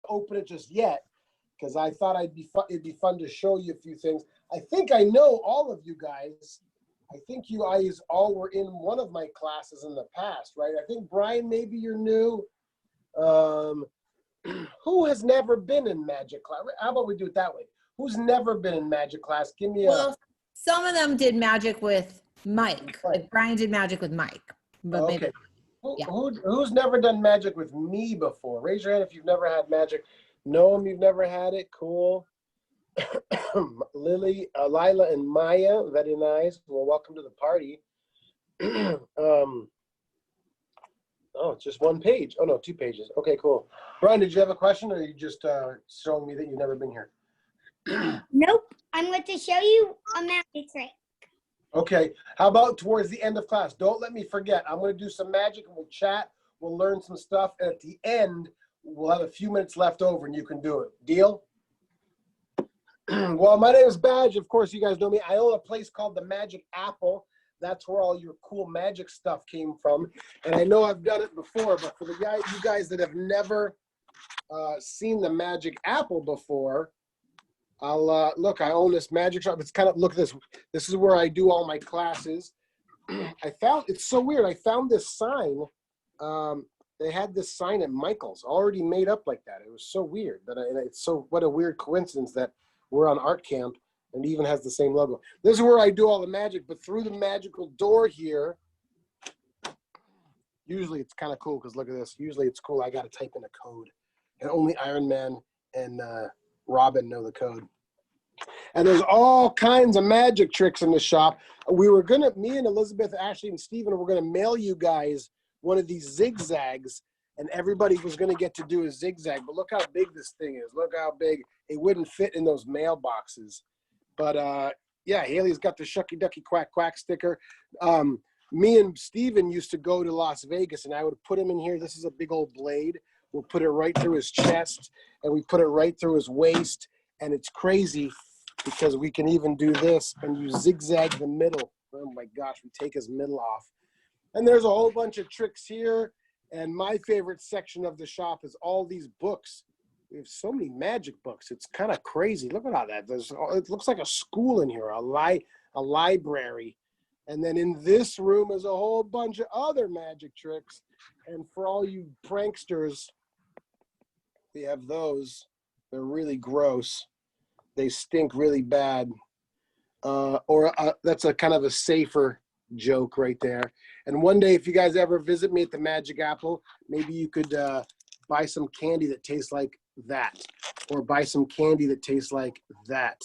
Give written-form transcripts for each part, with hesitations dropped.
open it just yet because I thought it'd be fun to show you a few things. I think I know all of you guys. I think you guys all were in one of my classes in the past, right? I think, Brian, maybe you're new. Who has never been in magic class? How about we do it that way? Who's never been in magic class? Give me Well, some of them did magic with Mike. Like Brian did magic with Mike. But okay. Maybe, yeah. Who's never done magic with me before? Raise your hand if you've never had magic. Noam, you've never had it? Cool. Lily, Lila, and Maya, very nice. Well, welcome to the party. Oh, it's just one page. Oh, no, 2 pages. Okay, cool. Brian, did you have a question, or are you just showing me that you've never been here? Nope. I'm going to show you a magic trick. Okay. How about towards the end of class? Don't let me forget. I'm going to do some magic, and we'll chat. We'll learn some stuff. And at the end, we'll have a few minutes left over, and you can do it. Deal? Well, my name is Badge. Of course, you guys know me. I own a place called the Magic Apple. That's where all your cool magic stuff came from. And I know I've done it before, but for you guys that have never seen the Magic Apple before, look, I own this magic shop. It's kind of, look at this. This is where I do all my classes. It's so weird. I found this sign. They had this sign at Michael's already made up like that. It was so weird what a weird coincidence that we're on art camp and even has the same logo. This is where I do all the magic, but through the magical door here, usually it's kind of cool because look at this. Usually it's cool. I got to type in a code, and only Iron Man and Robin know the code. And there's all kinds of magic tricks in the shop. Me and Elizabeth, Ashley, and Steven were going to mail you guys one of these zigzags, and everybody was going to get to do a zigzag. But look how big this thing is. Look how big. It wouldn't fit in those mailboxes. But yeah, Haley's got the Shucky Ducky Quack Quack sticker. Me and Steven used to go to Las Vegas, and I would put him in here. This is a big old blade. We'll put it right through his chest, and we put it right through his waist. And it's crazy because we can even do this, and you zigzag the middle. Oh my gosh, we take his middle off. And there's a whole bunch of tricks here. And my favorite section of the shop is all these books. We have so many magic books. It's kind of crazy. Look at all that. It looks like a school in here, a library. And then in this room is a whole bunch of other magic tricks. And for all you pranksters, we have those. They're really gross. They stink really bad. That's a kind of a safer joke right there. And one day, if you guys ever visit me at the Magic Apple, maybe you could buy some candy that tastes like that, or buy some candy that tastes like that.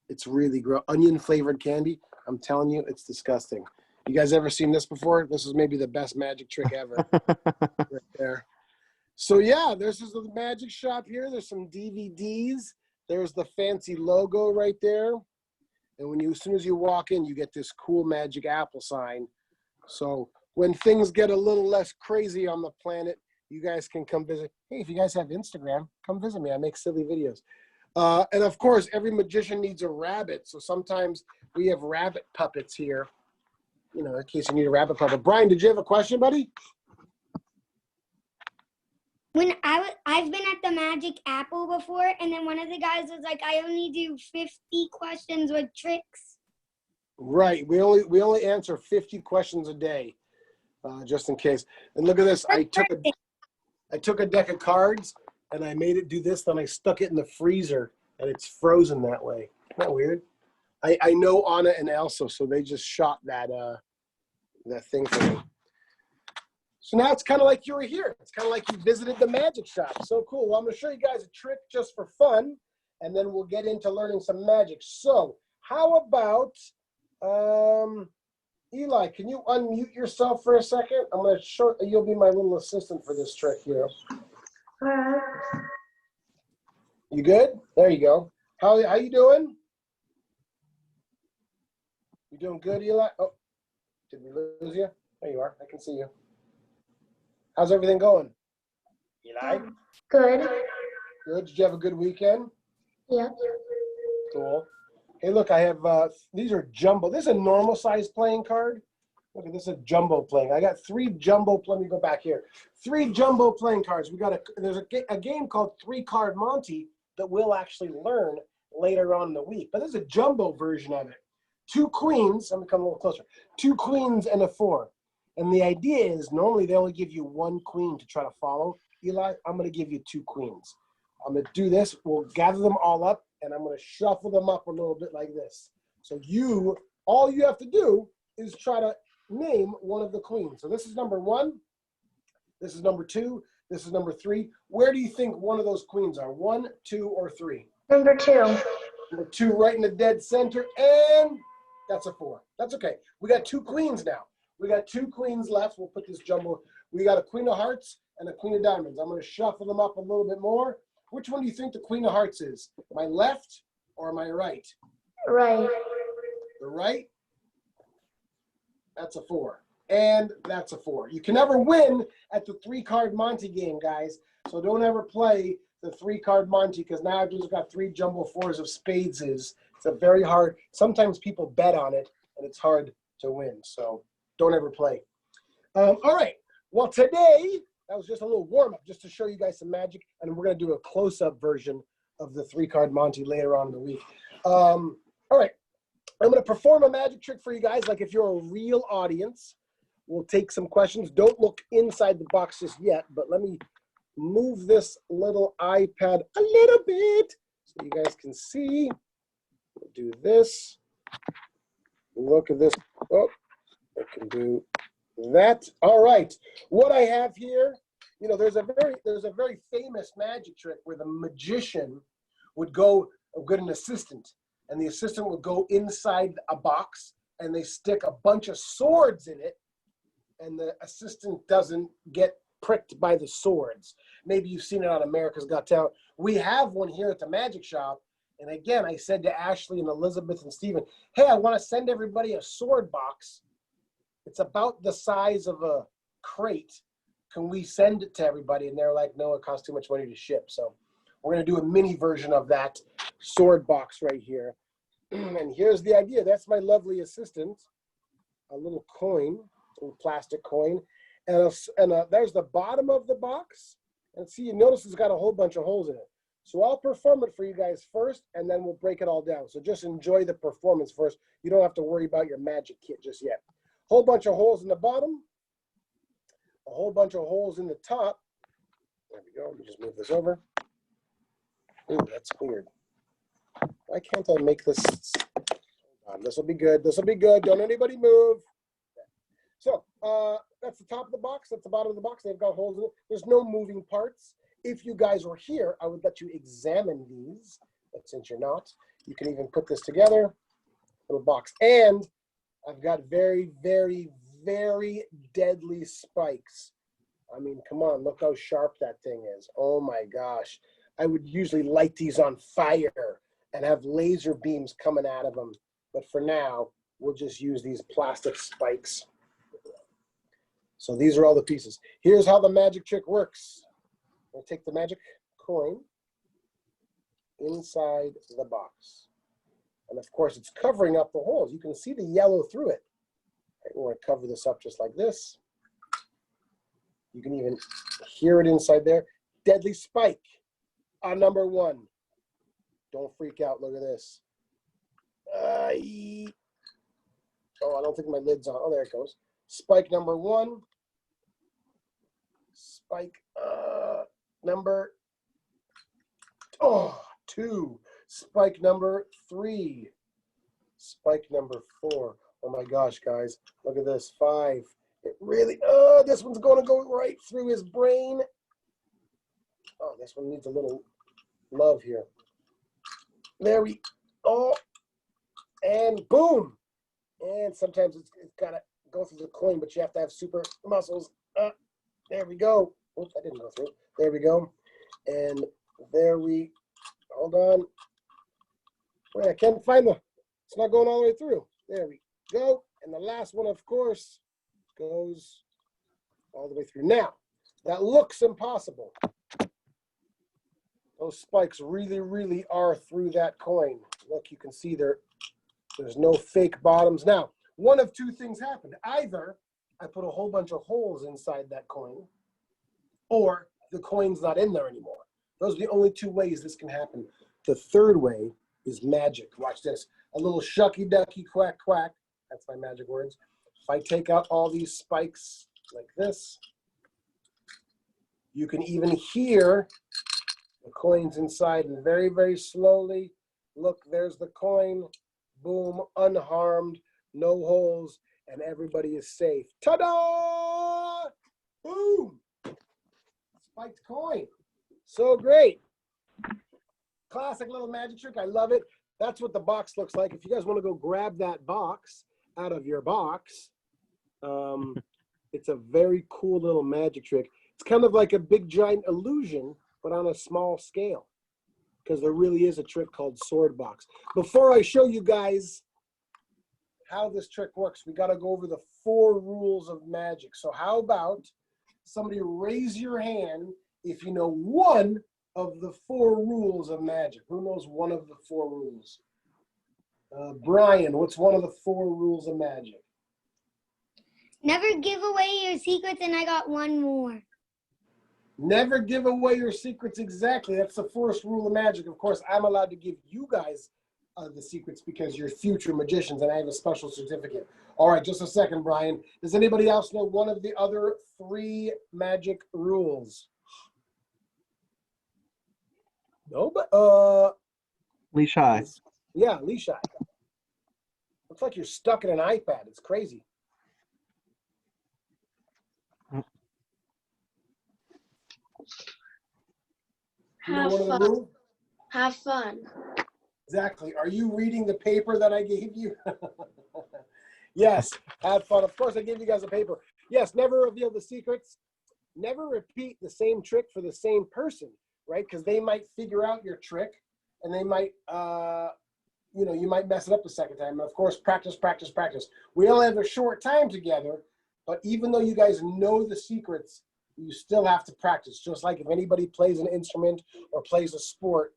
It's really gross. Onion flavored candy. I'm telling you, it's disgusting. You guys ever seen this before? This is maybe the best magic trick ever. Right there. So yeah, this is the magic shop here. There's some DVDs. There's the fancy logo right there. And as soon as you walk in, you get this cool Magic Apple sign. So when things get a little less crazy on the planet, you guys can come visit. Hey, if you guys have Instagram, come visit me. I make silly videos. And of course, every magician needs a rabbit. So sometimes we have rabbit puppets here, in case you need a rabbit puppet. Brian, did you have a question, buddy? When I've been at the Magic Apple before, and then one of the guys was like, I only do 50 questions with tricks. Right. We only answer 50 questions a day, just in case. And look at this. I took a deck of cards and I made it do this. Then I stuck it in the freezer and it's frozen that way. Isn't that weird? I know Anna and Elsa, so they just shot that thing for me. So now it's kind of like you were here. It's kind of like you visited the magic shop. So cool. Well, I'm going to show you guys a trick just for fun, and then we'll get into learning some magic. So how about, Eli, can you unmute yourself for a second? I'm going to show, you'll be my little assistant for this trick here. You good? There you go. How you doing? You doing good, Eli? Oh, did we lose you? There you are. I can see you. How's everything going? Eli? Good. Good. Did you have a good weekend? Yeah. Cool. Hey, look, I have, these are jumbo. This is a normal size playing card. Look at this, a jumbo playing. I got 3 jumbo, let me go back here. 3 jumbo playing cards. There's a game called 3-Card Monte that we'll actually learn later on in the week. But there's a jumbo version of it. 2 queens, let me come a little closer. 2 queens and a 4. And the idea is normally they only give you 1 queen to try to follow. Eli, I'm going to give you 2 queens. I'm going to do this. We'll gather them all up, and I'm going to shuffle them up a little bit like this. So all you have to do is try to name one of the queens. So this is number 1. This is number 2. This is number 3. Where do you think one of those queens are? 1, 2, or 3? Number 2. Number 2 right in the dead center, and that's a 4. That's okay. We got 2 queens now. We got 2 queens left. We'll put this jumbo. We got a queen of hearts and a queen of diamonds. I'm going to shuffle them up a little bit more. Which one do you think the queen of hearts is? My left or my right? Right. The right? That's a 4. And that's a 4. You can never win at the 3-Card Monte game, guys. So don't ever play the 3-Card Monte because now I've just got 3 jumbo 4s of spades. It's a very hard. Sometimes people bet on it, and it's hard to win. So don't ever play. All right. Well, today, that was just a little warm-up just to show you guys some magic. And we're going to do a close-up version of the 3-Card Monte later on in the week. All right. I'm going to perform a magic trick for you guys. Like if you're a real audience, we'll take some questions. Don't look inside the box just yet, but let me move this little iPad a little bit so you guys can see. We'll do this. Look at this. Oh, I can do that. All right. What I have here, you know, there's a very famous magic trick where the magician would get an assistant, and the assistant would go inside a box, and they stick a bunch of swords in it, and the assistant doesn't get pricked by the swords. Maybe you've seen it on America's Got Talent. We have one here at the magic shop. And again, I said to Ashley and Elizabeth and Stephen, hey, I want to send everybody a sword box. It's about the size of a crate. Can we send it to everybody? And they're like, no, it costs too much money to ship. So we're going to do a mini version of that sword box right here. And here's the idea. That's my lovely assistant. A little coin, a little plastic coin. And there's the bottom of the box. And see, you notice it's got a whole bunch of holes in it. So I'll perform it for you guys first, and then we'll break it all down. So just enjoy the performance first. You don't have to worry about your magic kit just yet. Whole bunch of holes in the bottom. A whole bunch of holes in the top. There we go. Let me just move this over. Ooh, that's weird. Why can't I make this? Hold on. This will be good. This will be good. Don't anybody move. So that's the top of the box. That's the bottom of the box. They've got holes in it. There's no moving parts. If you guys were here, I would let you examine these. But since you're not, you can even put this together. Little box. And I've got very, very, very deadly spikes. I mean, come on. Look how sharp that thing is. Oh, my gosh. I would usually light these on fire and have laser beams coming out of them. But for now, we'll just use these plastic spikes. So these are all the pieces. Here's how the magic trick works. I'll take the magic coin inside the box. And of course, it's covering up the holes. You can see the yellow through it. Right, we're going to cover this up just like this. You can even hear it inside there. Deadly spike on number 1. Don't freak out. Look at this. Oh, I don't think my lid's on. Oh, there it goes. Spike number 1. Spike number 2. Spike number 3. Spike number 4. Oh my gosh, guys. Look at this. 5. It really, this one's going to go right through his brain. Oh, this one needs a little love here. There we go. And boom. And sometimes it's got to go through the coin, but you have to have super muscles. There we go. Oops, I didn't go through. There we go. And there we, hold on. Wait, I can't find it's not going all the way through. There we go. And the last one, of course, goes all the way through. Now, that looks impossible. Those spikes really, really are through that coin. Look, you can see there's no fake bottoms. Now, one of two things happened. Either I put a whole bunch of holes inside that coin, or the coin's not in there anymore. Those are the only two ways this can happen. The third way is magic. Watch this. A little shucky ducky quack quack. That's my magic words. If I take out all these spikes like this, you can even hear the coins inside, and very, very slowly, look, there's the coin. Boom, unharmed, no holes, and everybody is safe. Ta-da! Boom! Spiked coin. So great. Classic little magic trick. I love it. That's what the box looks like. If you guys want to go grab that box out of your box, it's a very cool little magic trick. It's kind of like a big giant illusion, but on a small scale, because there really is a trick called sword box. Before I show you guys how this trick works, we got to go over the 4 rules of magic. So how about somebody raise your hand if you know one of the 4 rules of magic? Who knows one of the 4 rules? Brian, what's one of the 4 rules of magic? Never give away your secrets, and I got one more. Never give away your secrets. Exactly. That's the first rule of magic. Of course, I'm allowed to give you guys the secrets because you're future magicians, and I have a special certificate. All right, just a second, Brian. Does anybody else know one of the other 3 magic rules? No, but Leash high. Yeah, leash eye. Looks like you're stuck in an iPad. It's crazy. You know Have one of the fun. rules? Have fun. Exactly. Are you reading the paper that I gave you? Yes, have fun. Of course, I gave you guys a paper. Yes, never reveal the secrets. Never repeat the same trick for the same person, right? Because they might figure out your trick, and they might, you might mess it up the second time. And of course, practice, practice, practice. We only have a short time together, but even though you guys know the secrets, you still have to practice. Just like if anybody plays an instrument or plays a sport,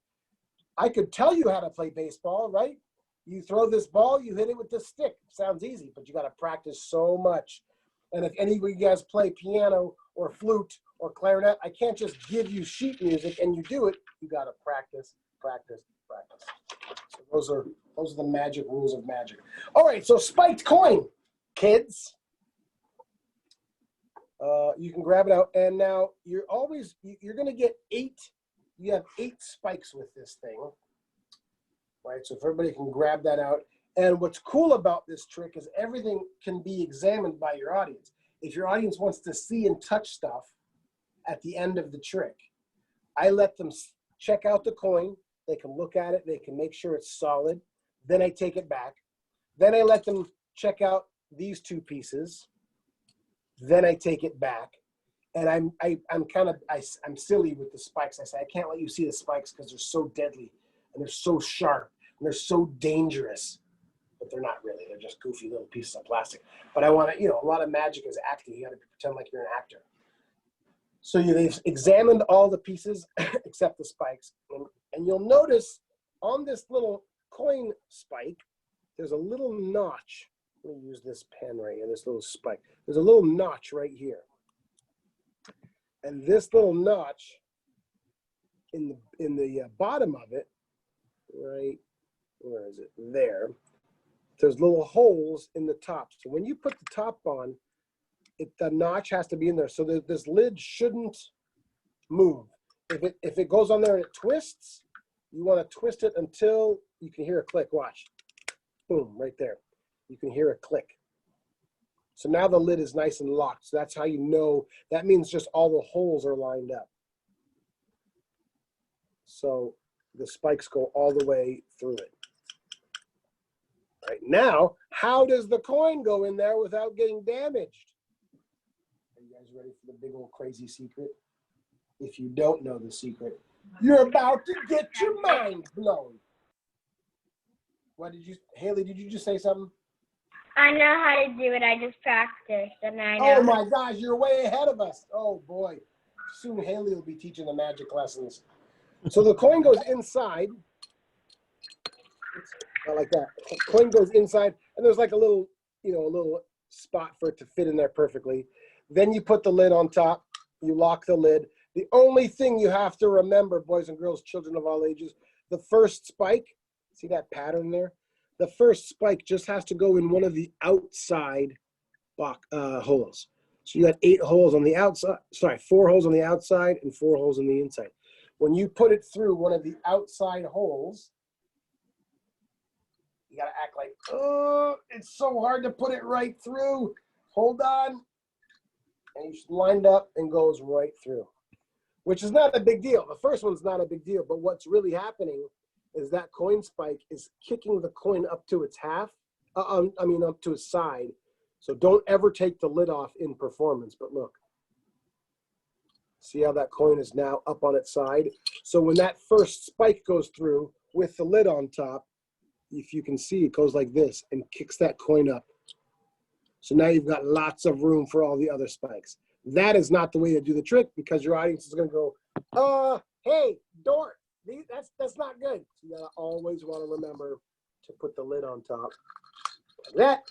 I could tell you how to play baseball, right? You throw this ball, you hit it with this stick. Sounds easy, but you got to practice so much. And if any of you guys play piano or flute or clarinet, I can't just give you sheet music and you do it. You got to practice, practice, practice. So those are the magic rules of magic. All right, so spiked coin, kids. You can grab it out, and now you're going to get 8. You have 8 spikes with this thing, right? So if everybody can grab that out. And what's cool about this trick is everything can be examined by your audience. If your audience wants to see and touch stuff at the end of the trick, I let them check out the coin. They can look at it. They can make sure it's solid. Then I take it back. Then I let them check out these 2 pieces. Then I take it back. And I'm silly with the spikes. I say, I can't let you see the spikes because they're so deadly and they're so sharp and they're so dangerous. But they're not really. They're just goofy little pieces of plastic. But I want to, a lot of magic is acting. You got to pretend like you're an actor. So they've examined all the pieces except the spikes. And you'll notice on this little coin spike, there's a little notch. Let me use this pen right here, this little spike. There's a little notch right here. And this little notch in the bottom of it, right, where is it? There. There's little holes in the top. So when you put the top on, the notch has to be in there. So this lid shouldn't move. If it goes on there and it twists, you want to twist it until you can hear a click. Watch. Boom, right there. You can hear a click. So now the lid is nice and locked. So that's how you know. That means just all the holes are lined up. So the spikes go all the way through it. Right now, how does the coin go in there without getting damaged? Are you guys ready for the big old crazy secret? If you don't know the secret, you're about to get your mind blown. Haley, did you just say something? I know how to do it. I just practiced, and I know. Oh my gosh, you're way ahead of us. Oh boy. Soon Haley will be teaching the magic lessons. So the coin goes inside. Not like that. The coin goes inside, and there's like a little, you know, a little spot for it to fit in there perfectly. Then you put the lid on top. You lock the lid. The only thing you have to remember, boys and girls, children of all ages, the first spike, see that pattern there? The first spike just has to go in one of the outside holes. So you got 8 holes on the outside, sorry, 4 holes on the outside and 4 holes on the inside. When you put it through one of the outside holes, you gotta act like, oh, it's so hard to put it right through. Hold on. And you lined up and goes right through, which is not a big deal. The first one's not a big deal, but what's really happening is that coin spike is kicking the coin up to its half, up to its side. So don't ever take the lid off in performance, but look. See how that coin is now up on its side? So when that first spike goes through with the lid on top, if you can see, it goes like this and kicks that coin up. So now you've got lots of room for all the other spikes. That is not the way to do the trick because your audience is going to go, hey, dork, that's not good. So you gotta always want to remember to put the lid on top like that.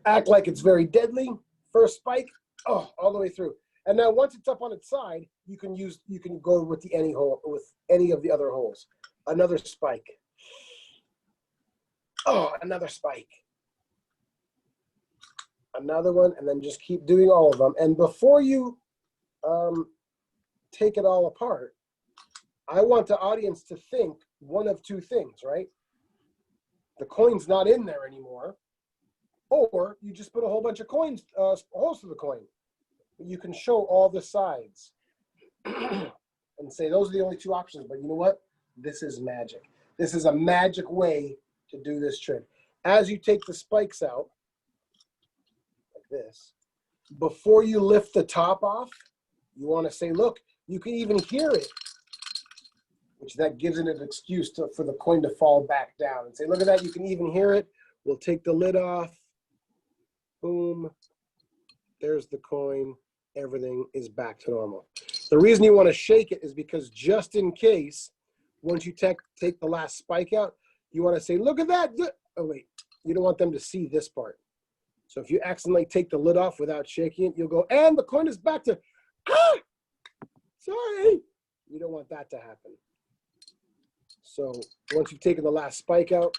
Act like it's very deadly. First spike, all the way through. And now once it's up on its side, you can go with any of the other holes. Another spike. Another spike. Another one, and then just keep doing all of them. And before you take it all apart, I want the audience to think one of two things, right? The coin's not in there anymore, or you just put a whole bunch of coins, holes to the coin. You can show all the sides and say those are the only 2 options, but you know what? This is magic. This is a magic way to do this trick. As you take the spikes out, like this, before you lift the top off, you want to say, look, you can even hear it, which that gives it an excuse for the coin to fall back down. And say, look at that, you can even hear it. We'll take the lid off. Boom. There's the coin. Everything is back to normal. The reason you want to shake it is because just in case, once you take the last spike out, you want to say, look at that. Oh, wait. You don't want them to see this part. So if you accidentally take the lid off without shaking it, you'll go, and the coin is back to, sorry. You don't want that to happen. So once you've taken the last spike out,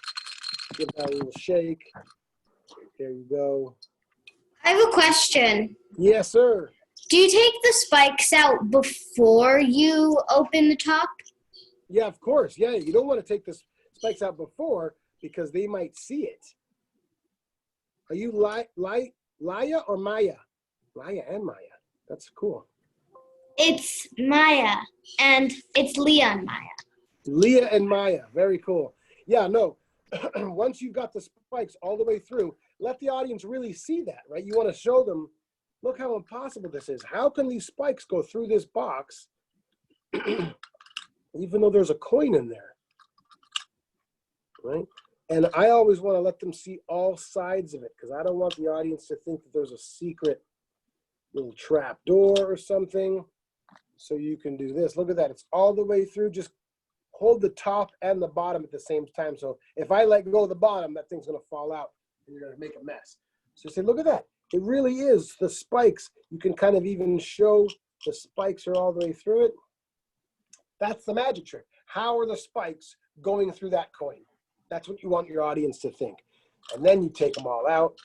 give that a little shake. There you go. I have a question. Yes, sir. Do you take the spikes out before you open the top? Yeah, of course. Yeah, you don't want to take the spikes out before because they might see it. Are you Laya or Maya? Laya and Maya. That's cool. It's Maya, and it's Leah and Maya. Leah and Maya. Very cool. Yeah, no. Once you've got the spikes all the way through, let the audience really see that, right? You want to show them, look how impossible this is. How can these spikes go through this box even though there's a coin in there, right? And I always want to let them see all sides of it because I don't want the audience to think that there's a secret little trap door or something. So you can do this. Look at that. It's all the way through. Just hold the top and the bottom at the same time. So if I let go of the bottom, that thing's going to fall out and you're going to make a mess. So say, look at that. It really is the spikes. You can kind of even show the spikes are all the way through it. That's the magic trick. How are the spikes going through that coin? That's what you want your audience to think. And then you take them all out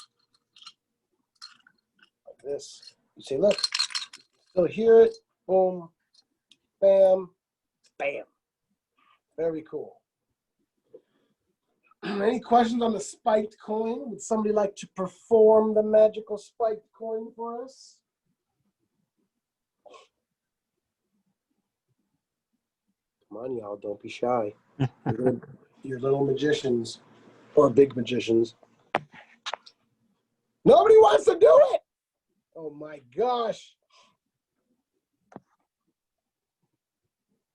like this. You say, look, still hear it. Boom, bam, bam. Very cool. Any questions on the spiked coin? Would somebody like to perform the magical spiked coin for us? Come on, y'all, don't be shy. You're little magicians or big magicians. Nobody wants to do it. Oh my gosh.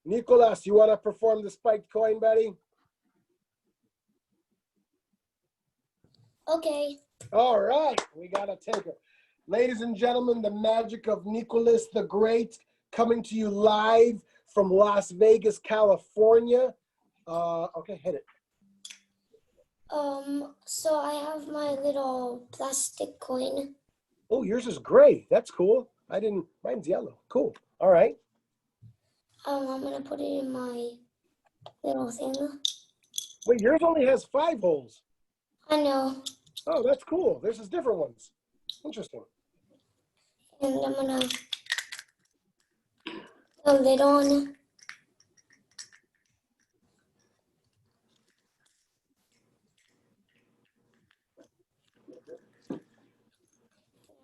Nicholas, you want to perform the spiked coin, buddy? Okay. All right, we got a taker. Ladies and gentlemen, the magic of Nicholas the Great coming to you live from Las Vegas, California. Okay, hit it. So I have my little plastic coin. Oh, yours is gray. That's cool. Mine's yellow. Cool. All right. I'm gonna put it in my little thing. Wait, yours only has 5 holes. I know. Oh, that's cool. There's just different ones. Interesting. And I'm gonna put the lid on.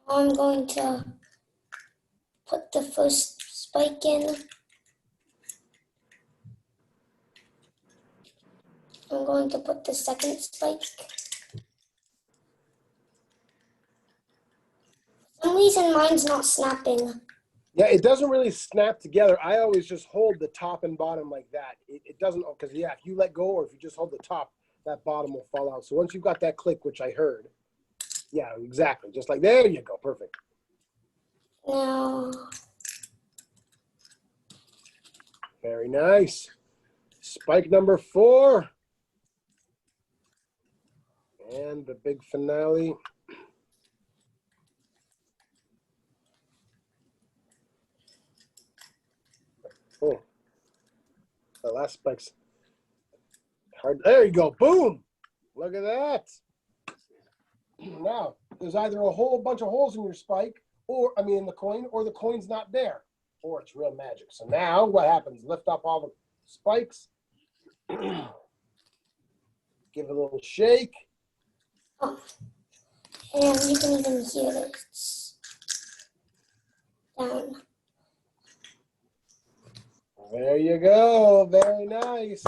I'm going to put the first spike in. I'm going to put the second spike. For some reason mine's not snapping. Yeah, it doesn't really snap together. I always just hold the top and bottom like that. It doesn't, because yeah, if you let go or if you just hold the top, that bottom will fall out. So once you've got that click, which I heard, yeah, exactly. Just like, there you go. Perfect. Now, Very nice. Spike number 4. And the big finale. Oh, the last spike's hard. There you go. Boom. Look at that. Now, there's either a whole bunch of holes in your spike, in the coin, or the coin's not there, or it's real magic. So now what happens? Lift up all the spikes. Give it a little shake. oh, and you can even hear it down. There you go. Very nice.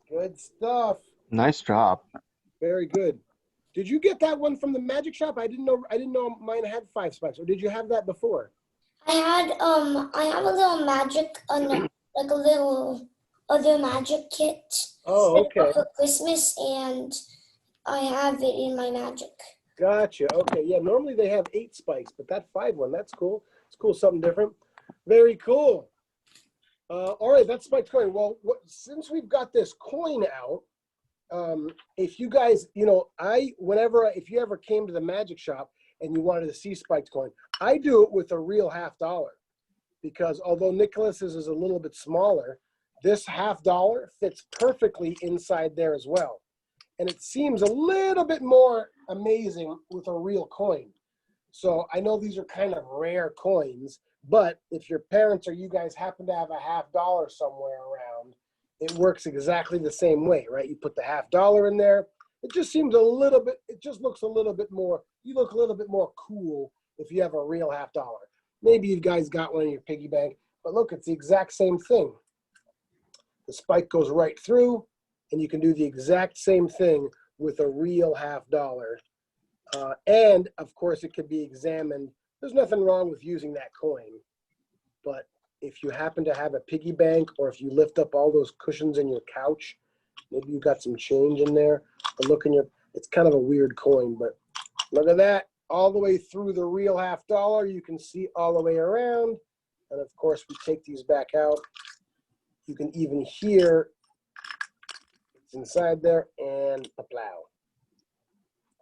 Good stuff. Nice job. Very good. Did you get that one from the magic shop? I didn't know mine had 5 spikes. Or did you have that before? I have a little magic, like a little other magic kit. Oh, okay. For Christmas, and I have it in my magic. Gotcha. Okay. Yeah. Normally they have 8 spikes, but that 5 one, that's cool. It's cool. Something different. Very cool. All right. That's Spike's coin. Well, since we've got this coin out, if you guys, if you ever came to the magic shop and you wanted to see Spike's coin, I do it with a real $50, because although Nicholas's is a little bit smaller, this $50 fits perfectly inside there as well. And it seems a little bit more amazing with a real coin. So I know these are kind of rare coins, but if your parents or you guys happen to have a $50 somewhere around, it works exactly the same way, right? You put the $50 in there. It just seems it just looks a little bit more, you look a little bit more cool if you have a real $50. Maybe you guys got one in your piggy bank, but look, it's the exact same thing. The spike goes right through, and you can do the exact same thing with a real $50. And of course, it could be examined. There's nothing wrong with using that coin, but if you happen to have a piggy bank, or if you lift up all those cushions in your couch, maybe you got some change in there, or it's kind of a weird coin, but look at that. All the way through the real $50, you can see all the way around. And of course, we take these back out. You can even hear it's inside there, and a plow.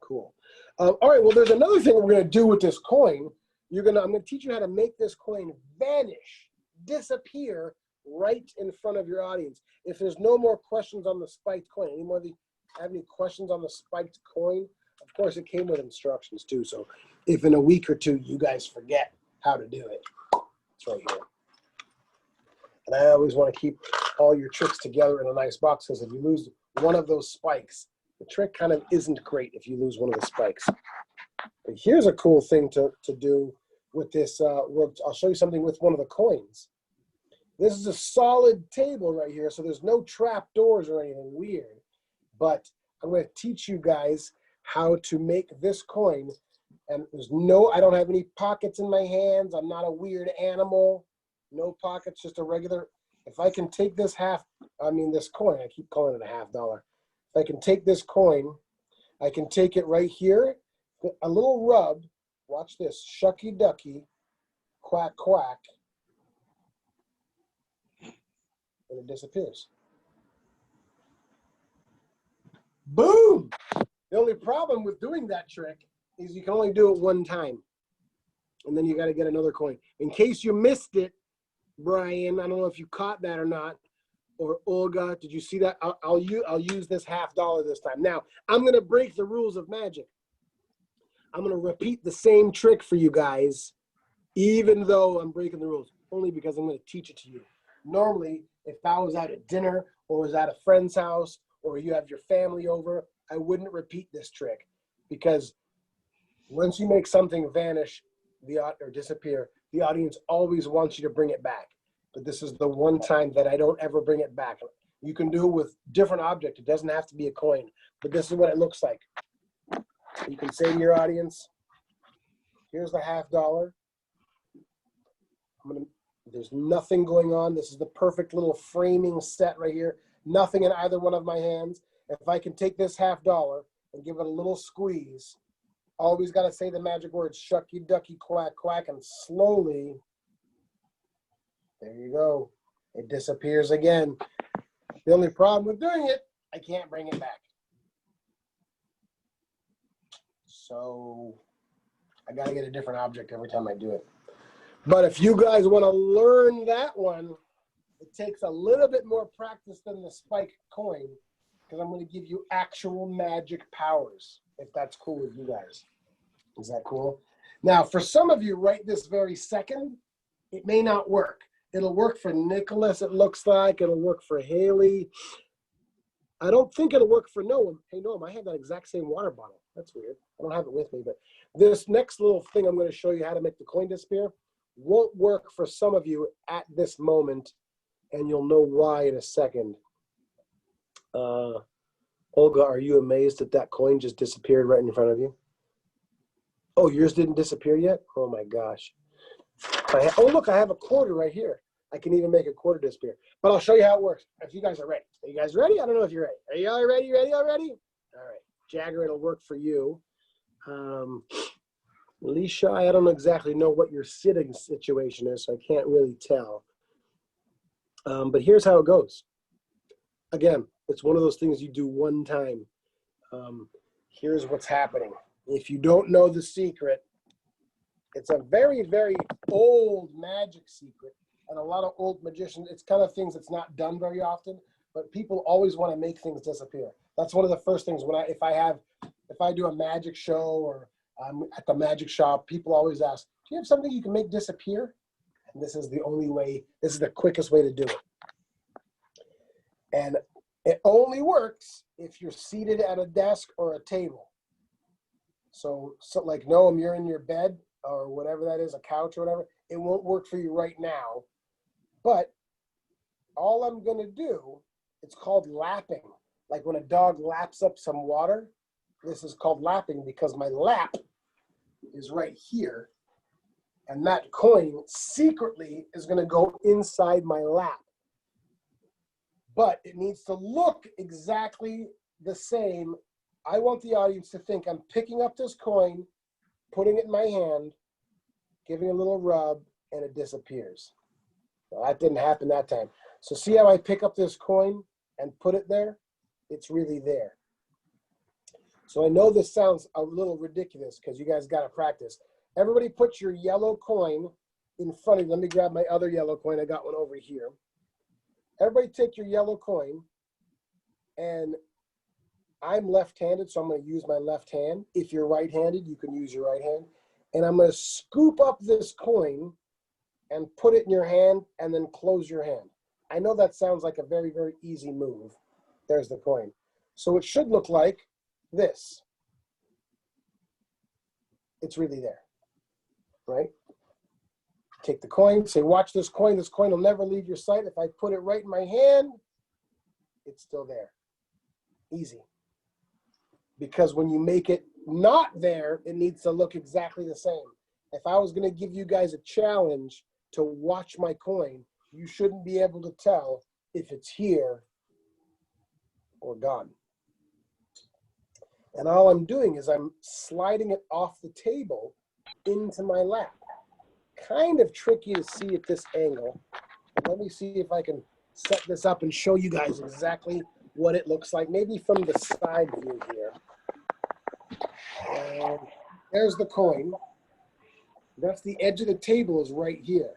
Cool. All right, well, there's another thing we're going to do with this coin. I'm going to teach you how to make this coin vanish, disappear right in front of your audience. If there's no more questions on the spiked coin, have any questions on the spiked coin? Of course, it came with instructions too. So if in a week or two you guys forget how to do it, it's right here. And I always want to keep all your tricks together in a nice box, because if you lose one of those spikes, the trick kind of isn't great if you lose one of the spikes. But here's a cool thing to do with this. I'll show you something with one of the coins. This is a solid table right here, so there's no trap doors or anything weird. But I'm going to teach you guys how to make this coin. And I don't have any pockets in my hands. I'm not a weird animal. No pockets, just a regular. If I can take this this coin, I keep calling it a $50. If I can take this coin, I can take it right here, a little rub. Watch this, shucky ducky, quack quack, and it disappears. Boom! The only problem with doing that trick is you can only do it one time. And then you got to get another coin. In case you missed it, Brian, I don't know if you caught that or not, or Olga, did you see that? I'll use this $50 this time. Now, I'm going to break the rules of magic. I'm going to repeat the same trick for you guys, even though I'm breaking the rules, only because I'm going to teach it to you. Normally, if I was out at dinner or was at a friend's house or you have your family over, I wouldn't repeat this trick, because once you make something vanish or disappear, the audience always wants you to bring it back. But this is the one time that I don't ever bring it back. You can do it with different objects. It doesn't have to be a coin, but this is what it looks like. You can say to your audience, here's the $50. There's nothing going on. This is the perfect little framing set right here. Nothing in either one of my hands. If I can take this $50 and give it a little squeeze, always got to say the magic words, shucky, ducky, quack, quack, and slowly, there you go. It disappears again. The only problem with doing it, I can't bring it back. So I got to get a different object every time I do it. But if you guys want to learn that one, it takes a little bit more practice than the spike coin, because I'm going to give you actual magic powers, if that's cool with you guys. Is that cool? Now, for some of you right this very second, it may not work. It'll work for Nicholas, it looks like. It'll work for Haley. I don't think it'll work for Noam. Hey, Noam, I have that exact same water bottle. That's weird. I don't have it with me, but this next little thing I'm going to show you how to make the coin disappear won't work for some of you at this moment, and you'll know why in a second. Olga, are you amazed that that coin just disappeared right in front of you? Oh, yours didn't disappear yet? Oh my gosh. Oh, look, I have a quarter right here. I can even make a quarter disappear. But I'll show you how it works if you guys are ready. Are you guys ready? I don't know if you're ready. Are you all ready? Ready already? All right. Jagger, it'll work for you. Alicia, I don't exactly know what your sitting situation is, so I can't really tell. But here's how it goes. Again, it's one of those things you do one time. Here's what's happening. If you don't know the secret, it's a very, very old magic secret. And a lot of old magicians, it's kind of things that's not done very often, but people always want to make things disappear. That's one of the first things when if I do a magic show or I'm at the magic shop, people always ask, do you have something you can make disappear? And this is the only way, this is the quickest way to do it. And it only works if you're seated at a desk or a table. So like Noam, you're in your bed or whatever that is, a couch or whatever, it won't work for you right now. But all I'm going to do, it's called lapping. Like when a dog laps up some water, this is called lapping because my lap is right here. And that coin secretly is going to go inside my lap. But it needs to look exactly the same. I want the audience to think I'm picking up this coin, putting it in my hand, giving a little rub, and it disappears. Well, that didn't happen that time. So see how I pick up this coin and put it there? It's really there. So I know this sounds a little ridiculous because you guys got to practice. Everybody put your yellow coin in front of you. Let me grab my other yellow coin. I got one over here. Everybody take your yellow coin, and I'm left-handed, so I'm going to use my left hand. If you're right-handed, you can use your right hand. And I'm going to scoop up this coin and put it in your hand and then close your hand. I know that sounds like a very, very easy move. There's the coin. So it should look like this. It's really there, right? Take the coin, say, watch this coin. This coin will never leave your sight. If I put it right in my hand, it's still there. Easy. Because when you make it not there, it needs to look exactly the same. If I was going to give you guys a challenge to watch my coin, you shouldn't be able to tell if it's here or gone. And all I'm doing is I'm sliding it off the table into my lap. Kind of tricky to see at this angle. Let me see if I can set this up and show you guys exactly what it looks like, maybe from the side view here. And there's the coin. That's the edge of the table is right here.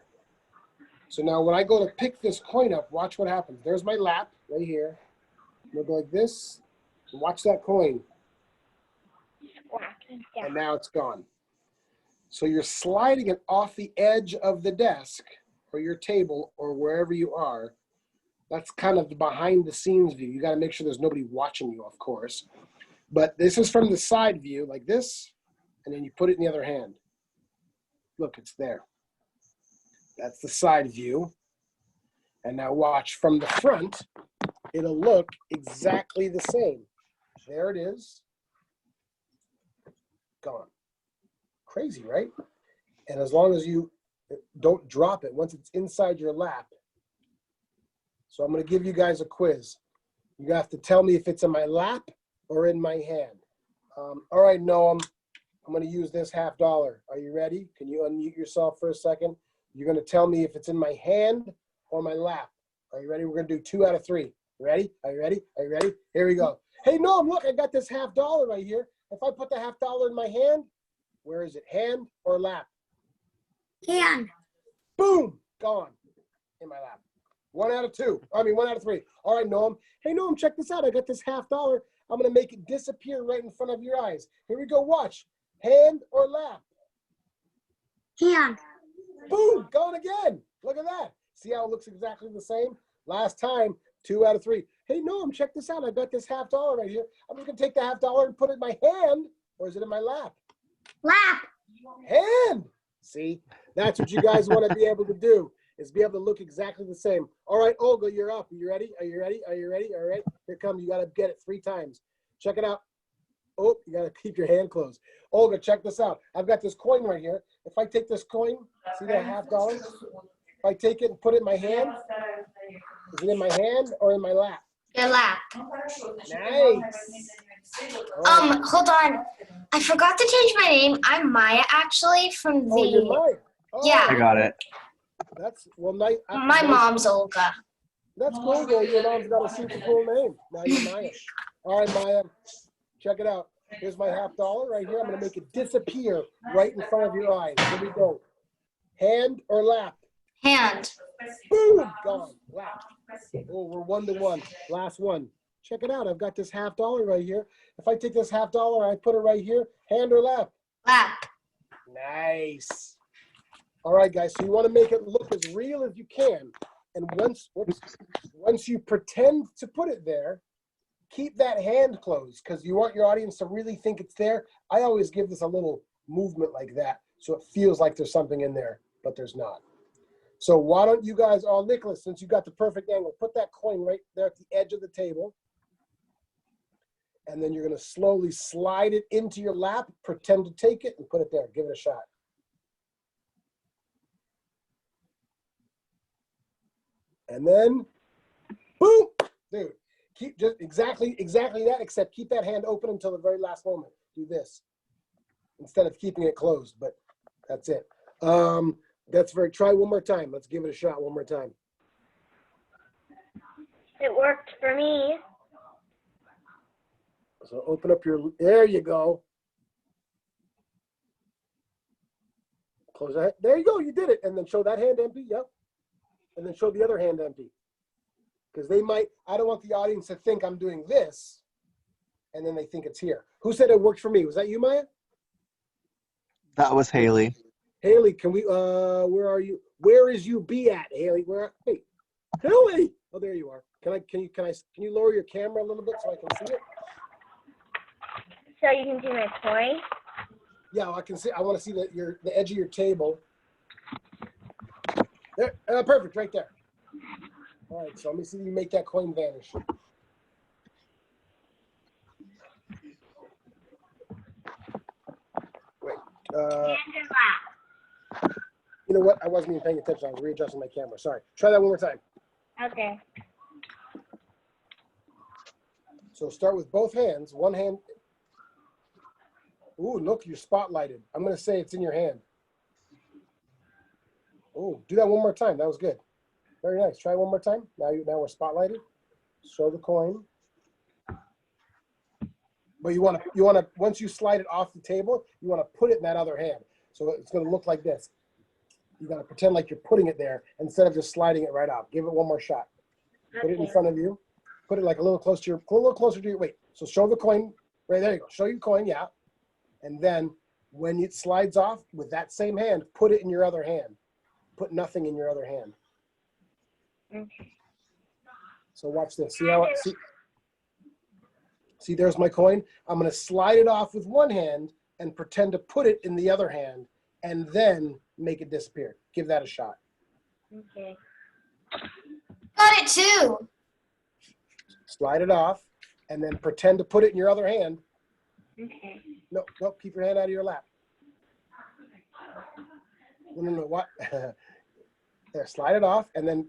So now when I go to pick this coin up, watch what happens. There's my lap right here. We'll go like this. And watch that coin. And now it's gone. So you're sliding it off the edge of the desk or your table or wherever you are. That's kind of the behind the scenes view. You got to make sure there's nobody watching you, of course. But this is from the side view like this, and then you put it in the other hand. Look, it's there. That's the side view. And now watch from the front, it'll look exactly the same. There it is. Gone. Crazy, right? And as long as you don't drop it, once it's inside your lap. So I'm going to give you guys a quiz. You have to tell me if it's in my lap or in my hand. All right, Noam, I'm going to use this $50. Are you ready? Can you unmute yourself for a second? You're going to tell me if it's in my hand or my lap. Are you ready? We're going to do 2 out of 3. Ready? Are you ready? Are you ready? Here we go. Hey, Noam, look, I got this $50 right here. If I put the $50 in my hand, where is it? Hand or lap? Hand. Boom, gone in my lap. 1 out of 2. I mean, 1 out of 3. All right, Noam. Hey, Noam, check this out. I got this $50. I'm going to make it disappear right in front of your eyes. Here we go. Watch. Hand or lap? Hand. Boom, gone again. Look at that. See how it looks exactly the same? Last time, 2 out of 3. Hey, Noam, check this out. I got this $50 right here. I'm just going to take the $50 and put it in my hand, or is it in my lap? Lap. Hand. See, that's what you guys want to be able to do, is be able to look exactly the same. All right, Olga, you're up. Are you ready? Are you ready? Are you ready? All right, here come. You got to get it 3 times. Check it out. Oh, you got to keep your hand closed. Olga, check this out. I've got this coin right here. If I take this coin, see that $50? If I take it and put it in my hand, is it in my hand or in my lap? Your lap. Nice. All right. Hold on. I forgot to change my name. I'm Maya, actually, from Oh, you're the. Maya. Oh, Yeah. I got it. That's, well, nice. My mom's Olga. That's cool. Well, your mom's got a super cool name. Now you're Maya. All right, Maya, check it out. Here's my $50 right here. I'm going to make it disappear right in front of your eyes. Here we go. Hand or lap? Hand. Boom, gone. Lap. Oh, we're 1 to 1. Last one. Check it out. I've got this $50 right here. If I take this $50, I put it right here. Hand or lap? Lap. Nice. All right, guys. So you want to make it look as real as you can. And once you pretend to put it there, keep that hand closed because you want your audience to really think it's there. I always give this a little movement like that so it feels like there's something in there, but there's not. So why don't you guys, Nicholas, since you got the perfect angle, put that coin right there at the edge of the table. And then you're going to slowly slide it into your lap, pretend to take it, and put it there. Give it a shot. And then, boom, dude. Keep just exactly that, except keep that hand open until the very last moment. Do this instead of keeping it closed, but that's it. Try one more time. Let's give it a shot one more time. It worked for me. So open up there you go. Close that. There you go. You did it. And then show that hand empty. Yep. And then show the other hand empty. Because I don't want the audience to think I'm doing this. And then they think it's here. Who said it worked for me? Was that you, Maya? That was Haley. Haley, can we, where are you? Where is you be at, Haley? Hey, Haley. Oh, there you are. Can you lower your camera a little bit so I can see it? So you can see my coin. Yeah, I can see. I want to see the edge of your table. There, perfect, right there. All right, so let me see you make that coin vanish. Wait. Hand and lap. You know what? I wasn't even paying attention. I was readjusting my camera. Sorry. Try that one more time. Okay. So start with both hands. One hand. Ooh, look, you're spotlighted. I'm going to say it's in your hand. Oh, do that one more time. That was good. Very nice. Try one more time. Now we're spotlighted. Show the coin. But you want to once you slide it off the table, you want to put it in that other hand. So it's going to look like this. You got to pretend like you're putting it there instead of just sliding it right off. Give it one more shot. Put it in front of you. Put it like a little closer to your. Wait. So show the coin. Right there you go. Show your coin. Yeah. And then when it slides off with that same hand, put it in your other hand. Put nothing in your other hand. Okay. So watch this. See, there's my coin. I'm going to slide it off with one hand and pretend to put it in the other hand and then make it disappear. Give that a shot. Okay. Got it too. Slide it off and then pretend to put it in your other hand. Okay. No, keep your hand out of your lap. No, what? There, slide it off and then,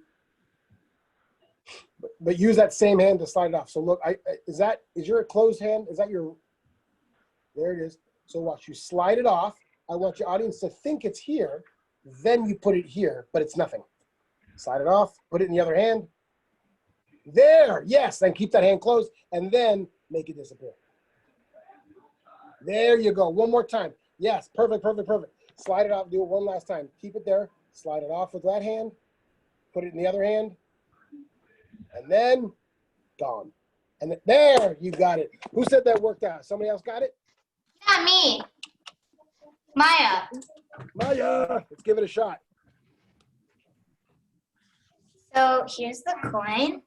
but use that same hand to slide it off. So look, is your closed hand? Is that your, there it is. So watch, you slide it off. I want your audience to think it's here. Then you put it here, but it's nothing. Slide it off, put it in the other hand. There, yes, then keep that hand closed and then make it disappear. There you go, one more time. Yes, perfect. Slide it off, do it one last time. Keep it there, slide it off with that hand, put it in the other hand, and then gone. And there, you got it. Who said that worked out? Somebody else got it? Not me. Maya. Maya, let's give it a shot. So here's the coin.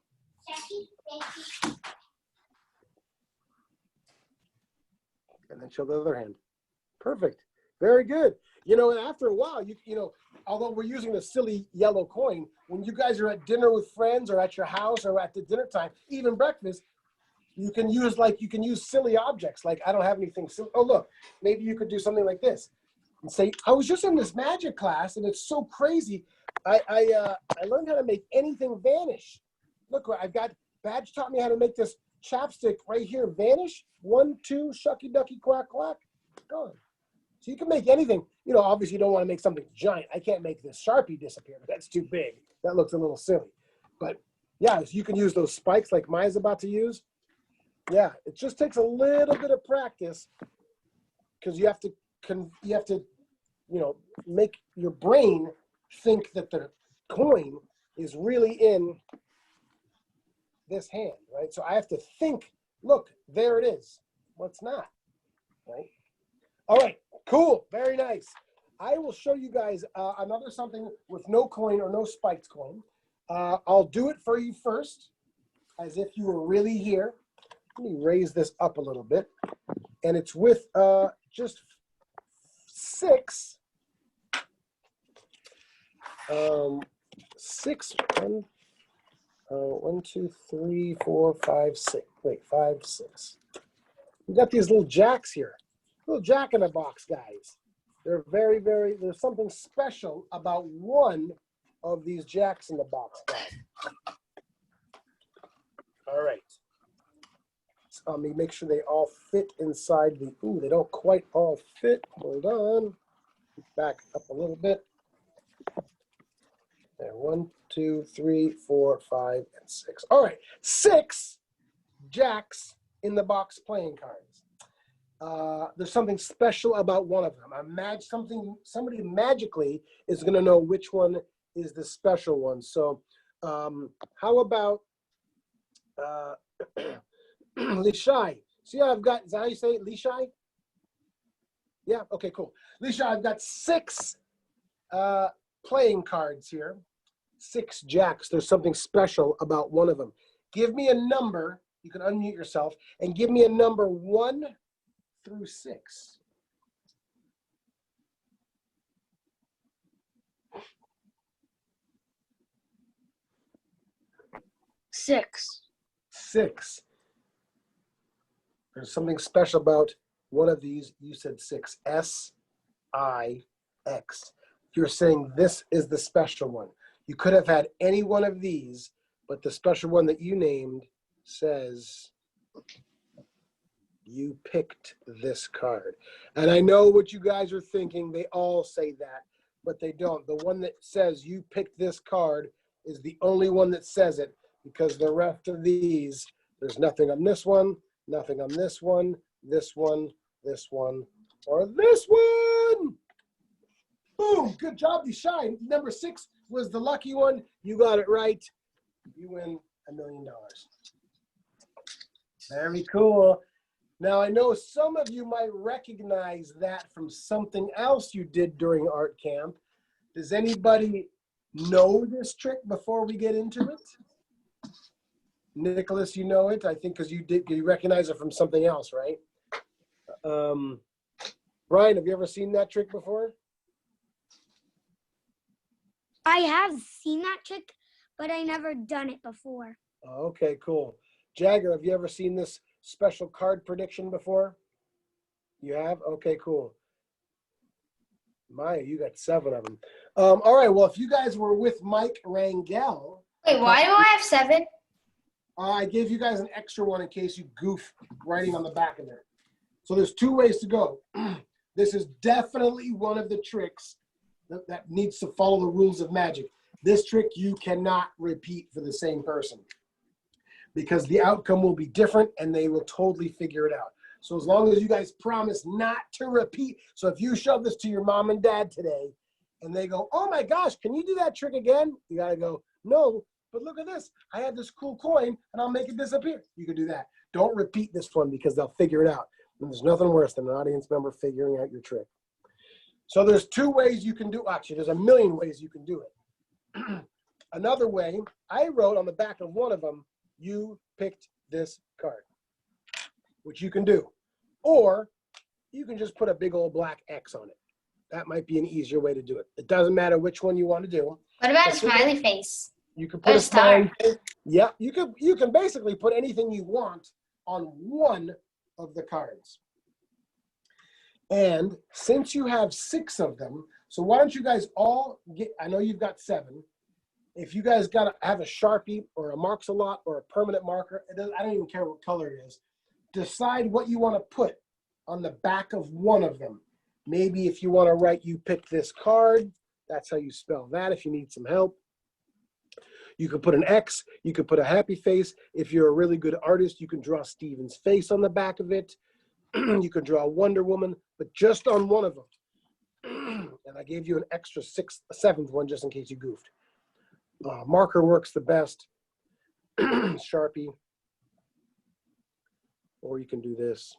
And then show the other hand. Perfect. Very good. You know, and after a while, you know, although we're using the silly yellow coin, when you guys are at dinner with friends or at your house or at the dinner time, even breakfast, you can use silly objects. Like, I don't have anything silly. Oh, look, maybe you could do something like this and say, I was just in this magic class and it's so crazy. I learned how to make anything vanish. Look, I've got, Badge taught me how to make this chapstick right here vanish. 1, 2, shucky ducky quack quack, gone. So you can make anything. You know, obviously you don't want to make something giant. I can't make this Sharpie disappear. That's too big. That looks a little silly. But yeah, so you can use those spikes like Maya's about to use. Yeah, it just takes a little bit of practice because you have to, you know, make your brain think that the coin is really in this hand, right? So I have to think, look, there it is. Well, it's not, right? All right, cool, very nice. I will show you guys another something with no coin or no spiked coin. I'll do it for you first, as if you were really here. Let me raise this up a little bit. And it's with just 6. 6, 1, 2, 3, 4, 5, 6. Wait, 5, 6. We got these little jacks here. Little jack in the box, guys. They're very, very, there's something special about one of these jacks in the box, guys. All right. So let me make sure they all fit inside the, ooh, they don't quite all fit. Hold on. Back up a little bit. There, 1, 2, 3, 4, 5, and 6. All right, 6 jacks in the box playing cards. There's something special about one of them. Somebody magically is going to know which one is the special one. So, how about Lishai? See how I've got? Is that how you say it, Lishai? Yeah. Okay. Cool. Lishai, I've got 6 playing cards here. 6 jacks. There's something special about one of them. Give me a number. You can unmute yourself and give me a number 1 through 6. Six. 6. There's something special about one of these. You said 6. S-I-X. You're saying this is the special one. You could have had any one of these, but the special one that you named says you picked this card. And I know what you guys are thinking. They all say that, but they don't. The one that says you picked this card is the only one that says it, because the rest of these, there's nothing on this one, nothing on this one, this one, or this one. Boom, good job, you shine. Number 6 was the lucky one. You got it right. You win $1 million. Very cool. Now, I know some of you might recognize that from something else you did during art camp. Does anybody know this trick before we get into it? Nicholas, you know it, I think, because you recognize it from something else, right? Brian, have you ever seen that trick before? I have seen that trick, but I never done it before. Okay, cool. Jagger, have you ever seen this special card prediction before? You have? Okay, cool. Maya, you got 7 of them. All right, well, if you guys were with Mike Rangel. Wait, why do I have 7? I gave you guys an extra one in case you goof writing on the back of it. So there's 2 ways to go. This is definitely one of the tricks that needs to follow the rules of magic. This trick you cannot repeat for the same person because the outcome will be different and they will totally figure it out. So as long as you guys promise not to repeat. So if you show this to your mom and dad today and they go, oh my gosh, can you do that trick again? You got to go, no, but look at this. I had this cool coin and I'll make it disappear. You can do that. Don't repeat this one because they'll figure it out. And there's nothing worse than an audience member figuring out your trick. So there's 2 ways you can do, actually there's a million ways you can do it. Another way, I wrote on the back of one of them, you picked this card, which you can do. Or you can just put a big old black X on it. That might be an easier way to do it. It doesn't matter which one you want to do. What about a smiley face? You can put a smiley face. Yeah, you can basically put anything you want on one of the cards. And since you have 6 of them, so why don't you guys all get, I know you've got 7. If you guys got to have a Sharpie or a Marks-a-Lot or a permanent marker, I don't even care what color it is. Decide what you want to put on the back of one of them. Maybe if you want to write, you pick this card, that's how you spell that if you need some help. You could put an X, you could put a happy face. If you're a really good artist, you can draw Steven's face on the back of it. You could draw Wonder Woman, but just on one of them. And I gave you an extra 7th one just in case you goofed. Marker works the best. Sharpie. Or you can do this.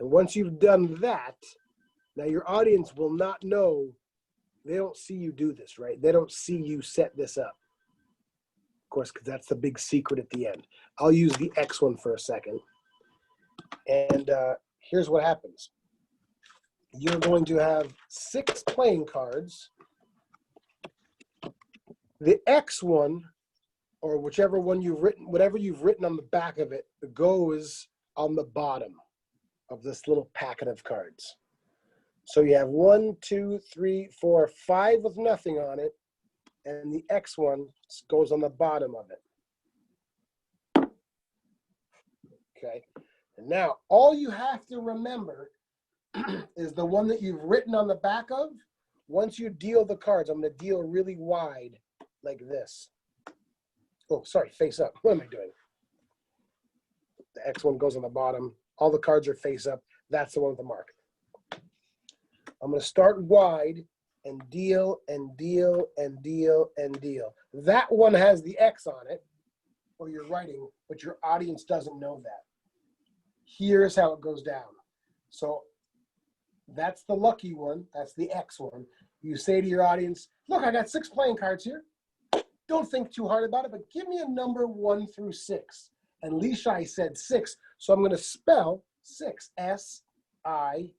And once you've done that, now your audience will not know. They don't see you do this, right? They don't see you set this up. Of course, because that's the big secret at the end. I'll use the X one for a second. And here's what happens. You're going to have 6 playing cards. The X one, or whichever one you've written, whatever you've written on the back of it, goes on the bottom of this little packet of cards. So you have 1, 2, 3, 4, 5 with nothing on it, and the X one goes on the bottom of it. Okay. And now all you have to remember is the one that you've written on the back of. Once you deal the cards, I'm going to deal really wide like this. Oh, sorry, face up. What am I doing? The X one goes on the bottom. All the cards are face up. That's the one with the mark. I'm going to start wide and deal and deal and deal and deal. That one has the X on it, or you're writing, but your audience doesn't know that. Here's how it goes down. So that's the lucky one. That's the X one. You say to your audience, look, I got 6 playing cards here. Don't think too hard about it, but give me a number 1 through 6. And Lishai said 6, so I'm going to spell 6, S-I-X.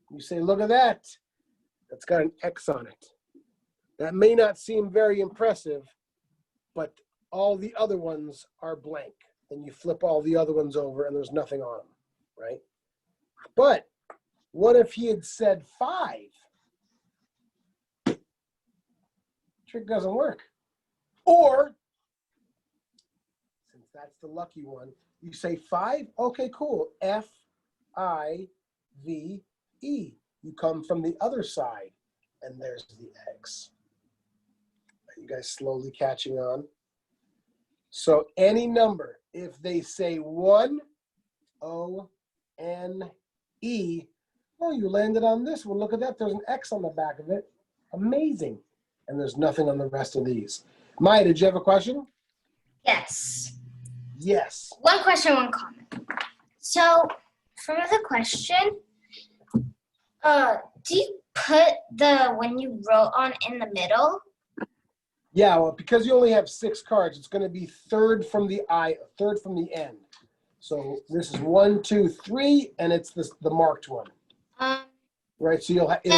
You say, look at that. That's got an X on it. That may not seem very impressive, but all the other ones are blank. And you flip all the other ones over and there's nothing on them, right? But what if he had said 5? Trick doesn't work. Or, since that's the lucky one, you say 5? Okay, cool. F-I-V-E. You come from the other side, and there's the X. Are you guys slowly catching on? So any number, if they say 1, Oh, you landed on this one. Look at that. There's an X on the back of it. Amazing. And there's nothing on the rest of these. Maya, did you have a question? Yes. Yes. One question, one comment. So for the question, do you put the one you wrote on in the middle? Yeah, well, because you only have 6 cards, it's going to be third from the end. So this is 1, 2, 3, and it's the marked one. Right, so it'll be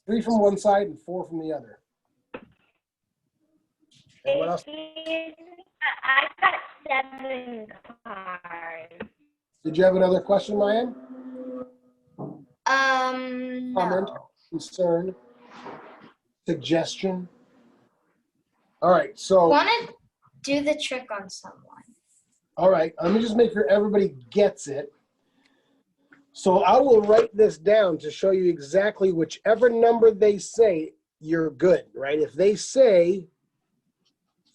3 from one side and 4 from the other. And what else? I got 7 cards. Did you have another question, Maya? No. Comment, concern, suggestion? All right, so. Want to do the trick on someone. All right, let me just make sure everybody gets it. So I will write this down to show you exactly whichever number they say, you're good, right? If they say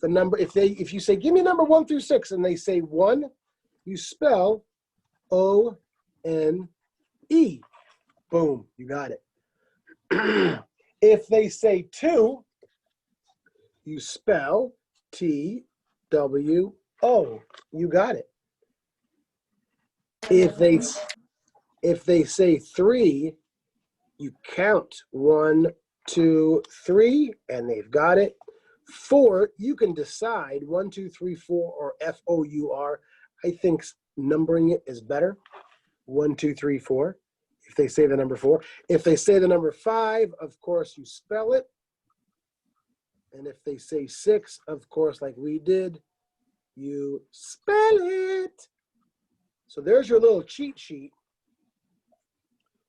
the number, if you say, give me number 1 through 6, and they say 1, you spell O-N-E. Boom, you got it. If they say 2, you spell T-W-O. You got it. If they say 3, you count 1, 2, 3, and they've got it. 4, you can decide 1, 2, 3, 4, or F-O-U-R. I think numbering it is better. 1, 2, 3, 4. If they say the number 4. If they say the number 5, of course, you spell it. And if they say 6, of course, like we did, you spell it. So there's your little cheat sheet.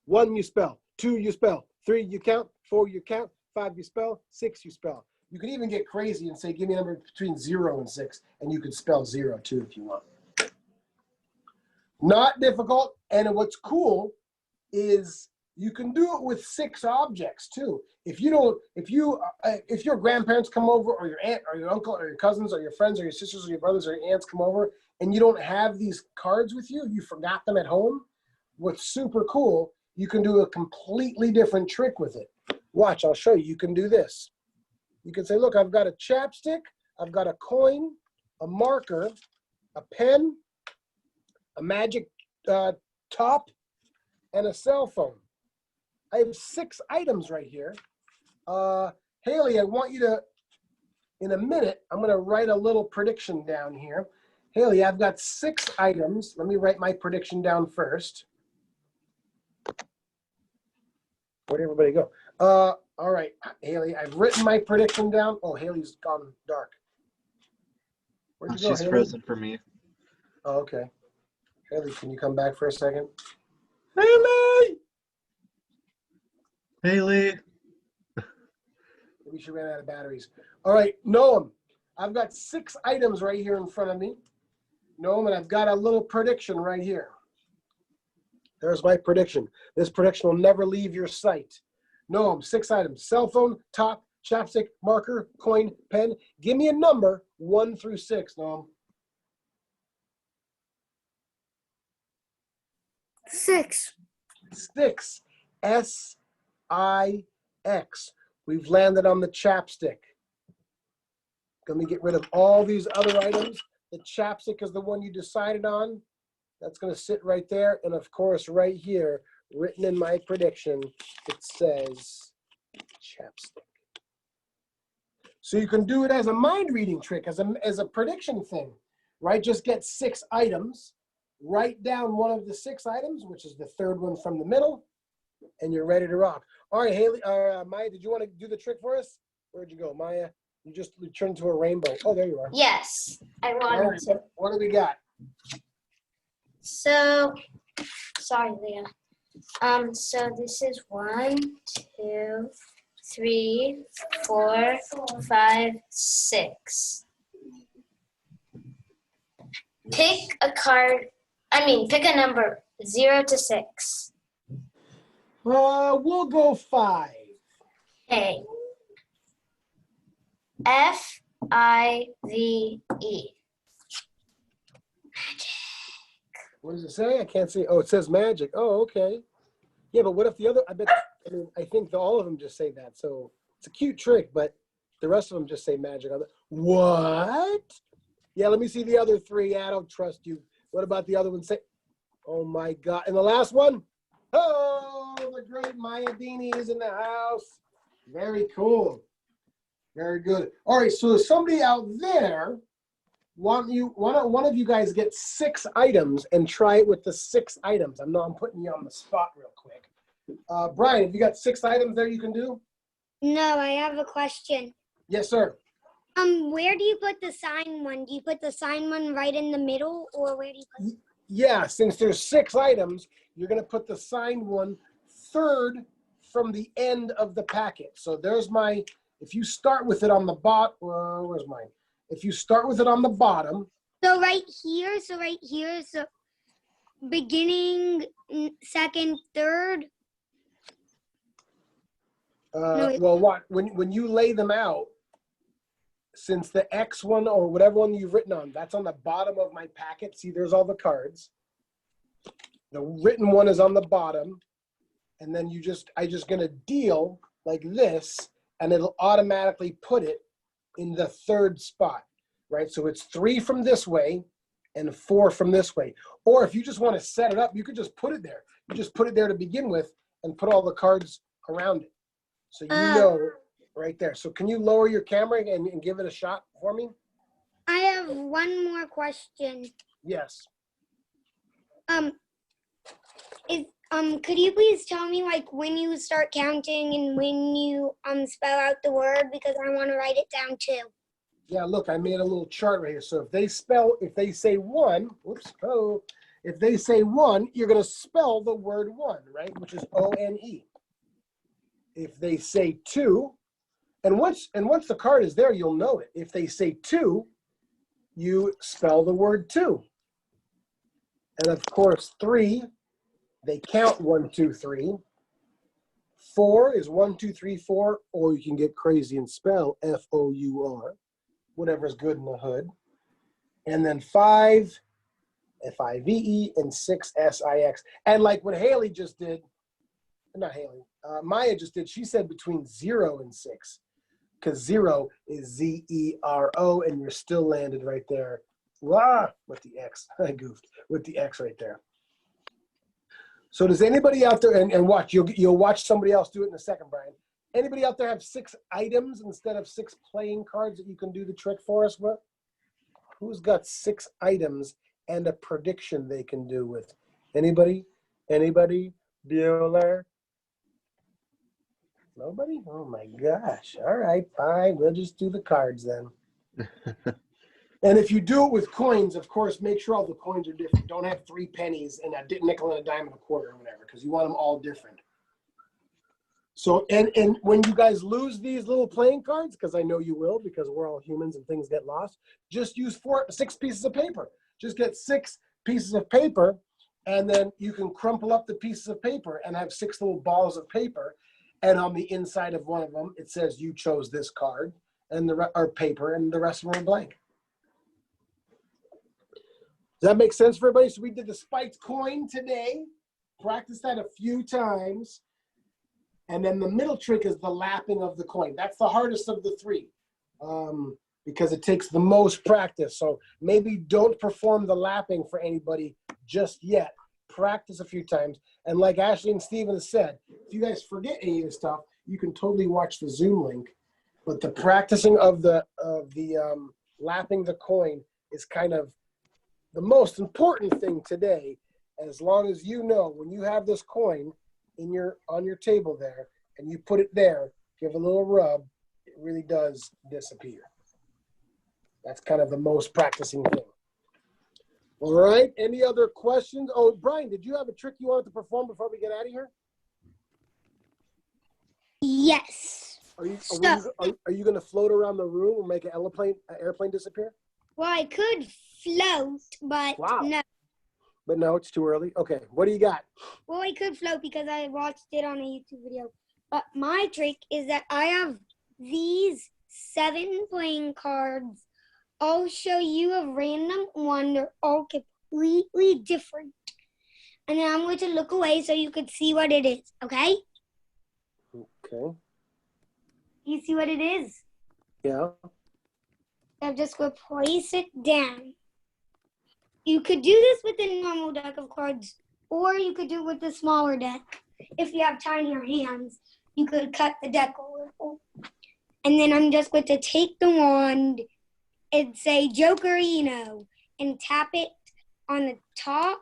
1, you spell. 2, you spell. 3, you count. 4, you count. 5, you spell. 6, you spell. You can even get crazy and say, give me a number between 0 and 6, and you could spell 0 too if you want. Not difficult, and what's cool is you can do it with 6 objects too. If your grandparents come over, or your aunt, or your uncle, or your cousins, or your friends, or your sisters, or your brothers, or your aunts come over, and you don't have these cards with you, you forgot them at home, what's super cool, you can do a completely different trick with it. Watch, I'll show you. You can do this. You can say, look, I've got a chapstick, I've got a coin, a marker, a pen, a magic top, and a cell phone. I have 6 items right here. Haley, I want you to, in a minute, I'm going to write a little prediction down here. Haley, I've got 6 items. Let me write my prediction down first. Where'd everybody go? All right, Haley, I've written my prediction down. Oh, Haley's gone dark. Where'd you go, She's Haley? frozen for me. Oh, okay. Haley, can you come back for a second? Haley! Haley. Maybe she ran out of batteries. All right, Noam, I've got 6 items right here in front of me. Noam, and I've got a little prediction right here. There's my prediction. This prediction will never leave your sight. Noam, 6 items. Cell phone, top, chapstick, marker, coin, pen. Give me a number 1 through 6, Noam. 6. 6. S-I-X. We've landed on the chapstick. Let me get rid of all these other items. The chapstick is the one you decided on. That's going to sit right there. And of course, right here, written in my prediction, it says chapstick. So you can do it as a mind reading trick, as a prediction thing, right? Just get 6 items, write down one of the 6 items, which is the 3rd one from the middle, and you're ready to rock. All right, Haley, Maya, did you want to do the trick for us? Where'd you go, Maya? You turned into a rainbow. Oh, there you are. Yes, I All wanted right, to. what do we got? So, sorry, Leah. So this is 1, 2, 3, 4, 5, 6. Pick a number 0 to 6. We'll go 5. Okay. F-I-V-E. What does it say? I can't see. Oh, it says magic. Oh, okay. Yeah, but what if the other? I think all of them just say that. So it's a cute trick, but the rest of them just say magic. What? Yeah, let me see the other three. I don't trust you. What about the other one? Say, oh my God! And the last one. Oh, the great Maya Dini is in the house. Very cool. Very good. All right, so somebody out there. One of you guys get 6 items and try it with the 6 items. I'm putting you on the spot real quick. Brian, have you got 6 items there you can do? No, I have a question. Yes, sir. Where do you put the sign one? Do you put the sign one right in the middle, or where do you put it? Yeah, since there's 6 items, you're going to put the signed one third from the end of the packet. So there's my, if you start with it on the bottom, where's mine? If you start with it on the bottom. So right here, so beginning, second, third. Well, what when you lay them out, since the X one or whatever one you've written on, that's on the bottom of my packet. See, there's all the cards. The written one is on the bottom, and then I just gonna deal like this, and it'll automatically put it in the third spot, right? So it's 3 from this way and 4 from this way. Or if you just want to set it up, you could just put it there. You just put it there to begin with and put all the cards around it. So you know right there. So can you lower your camera and give it a shot for me? I have one more question. Yes. Could you please tell me like when you start counting and when you spell out the word, because I want to write it down too. Yeah, look, I made a little chart right here. So if they say 1, if they say 1, you're going to spell the word 1, right? Which is O-N-E. If they say 2, and once the card is there, you'll know it. If they say 2, you spell the word 2. And of course, 3, they count 1, 2, 3. 4 is 1, 2, 3, 4, or you can get crazy and spell F-O-U-R, whatever's good in the hood. And then 5, F-I-V-E, and 6, S-I-X. And like what Haley just did, not Haley, Maya just did, she said between 0 and 6, because 0 is Z-E-R-O, and you're still landed right there. Wow, with the X. I goofed. With the X right there. So does anybody out there, and watch, you'll watch somebody else do it in a second, Brian. Anybody out there have 6 items instead of 6 playing cards that you can do the trick for us with? Who's got 6 items and a prediction they can do with? Anybody? Anybody? Bueller? Nobody? Oh my gosh. All right, fine. We'll just do the cards then. And if you do it with coins, of course, make sure all the coins are different. Don't have 3 pennies and a nickel and a dime and a quarter or whatever, because you want them all different. So, and when you guys lose these little playing cards, because I know you will, because we're all humans and things get lost, just use 6 pieces of paper. Just get 6 pieces of paper, and then you can crumple up the pieces of paper and have 6 little balls of paper. And on the inside of one of them, it says you chose this card and or paper, and the rest of them are blank. Does that make sense for everybody? So we did the spiked coin today. Practice that a few times. And then the middle trick is the lapping of the coin. That's the hardest of the 3 because it takes the most practice. So maybe don't perform the lapping for anybody just yet. Practice a few times. And like Ashley and Steven said, if you guys forget any of this stuff, you can totally watch the Zoom link. But the practicing of the lapping the coin is kind of the most important thing today. As long as you know when you have this coin on your table there and you put it there, give a little rub, it really does disappear. That's kind of the most practicing thing. All right, any other questions? Oh, Brian, did you have a trick you wanted to perform before we get out of here? Yes. Are you going to float around the room or make an airplane disappear? Well, I could float, but no. But no, it's too early. Okay, what do you got? Well, I could float because I watched it on a YouTube video. But my trick is that I have these 7 playing cards. I'll show you a random one. They're all completely different. and then I'm going to look away so you could see what it is, okay? Okay. You see what it is? Yeah. I'm just going to place it down. You could do this with a normal deck of cards, or you could do it with a smaller deck. If you have tinier hands, you could cut the deck a little. And then I'm just going to take the wand and say Jokerino and tap it on the top,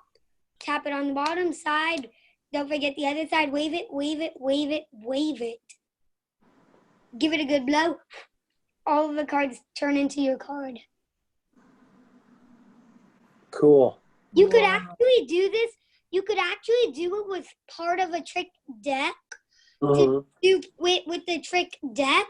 tap it on the bottom side. Don't forget the other side. Wave it, wave it, wave it, wave it. Give it a good blow. All of the cards turn into your card. Cool. You could Wow. actually do this. You could actually do it with part of a trick deck. Mhm. With the trick deck,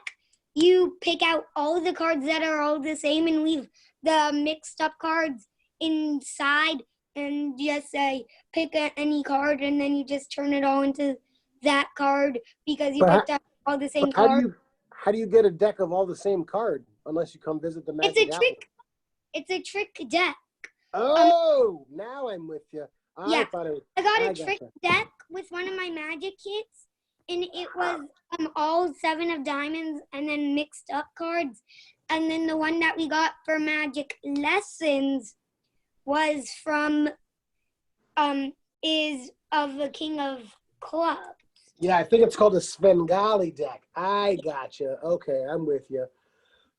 you pick out all the cards that are all the same and leave the mixed up cards inside and just say pick any card, and then you just turn it all into that card because you But picked up all the same How cards. do you get a deck of all the same card unless you come visit the Magic It's a Alley? trick. It's a trick deck. Oh, now I'm with you. Yeah. I got a gotcha. trick deck with one of my magic kits, and it was all 7 of diamonds and then mixed up cards. And then the one that we got for magic lessons was from is of the King of Clubs. Yeah, I think it's called a Svengali deck. I gotcha. Okay, I'm with you.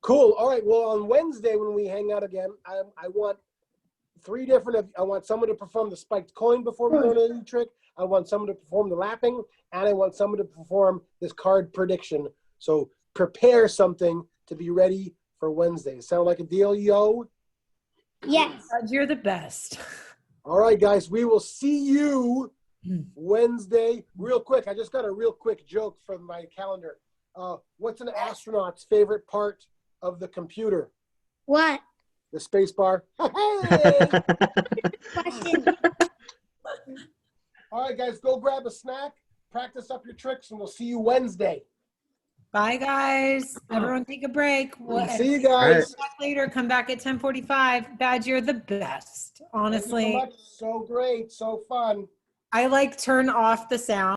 Cool. All right. Well, on Wednesday when we hang out again, I want 3 different. I want someone to perform the spiked coin before we go to the new trick. I want someone to perform the lapping, and I want someone to perform this card prediction. So prepare something to be ready for Wednesday. Sound like a deal, yo? Yes. God, you're the best. All right, guys. We will see you Wednesday. Real quick, I just got a real quick joke from my calendar. What's an astronaut's favorite part of the computer? What? The space bar. Question. All right, guys, go grab a snack, practice up your tricks, and we'll see you Wednesday. Bye, guys. Everyone take a break. See you All right. guys. Back later. Come back at 10:45. Badge, you're the best. Thank you so Honestly, much. So great. So fun. I turn off the sound.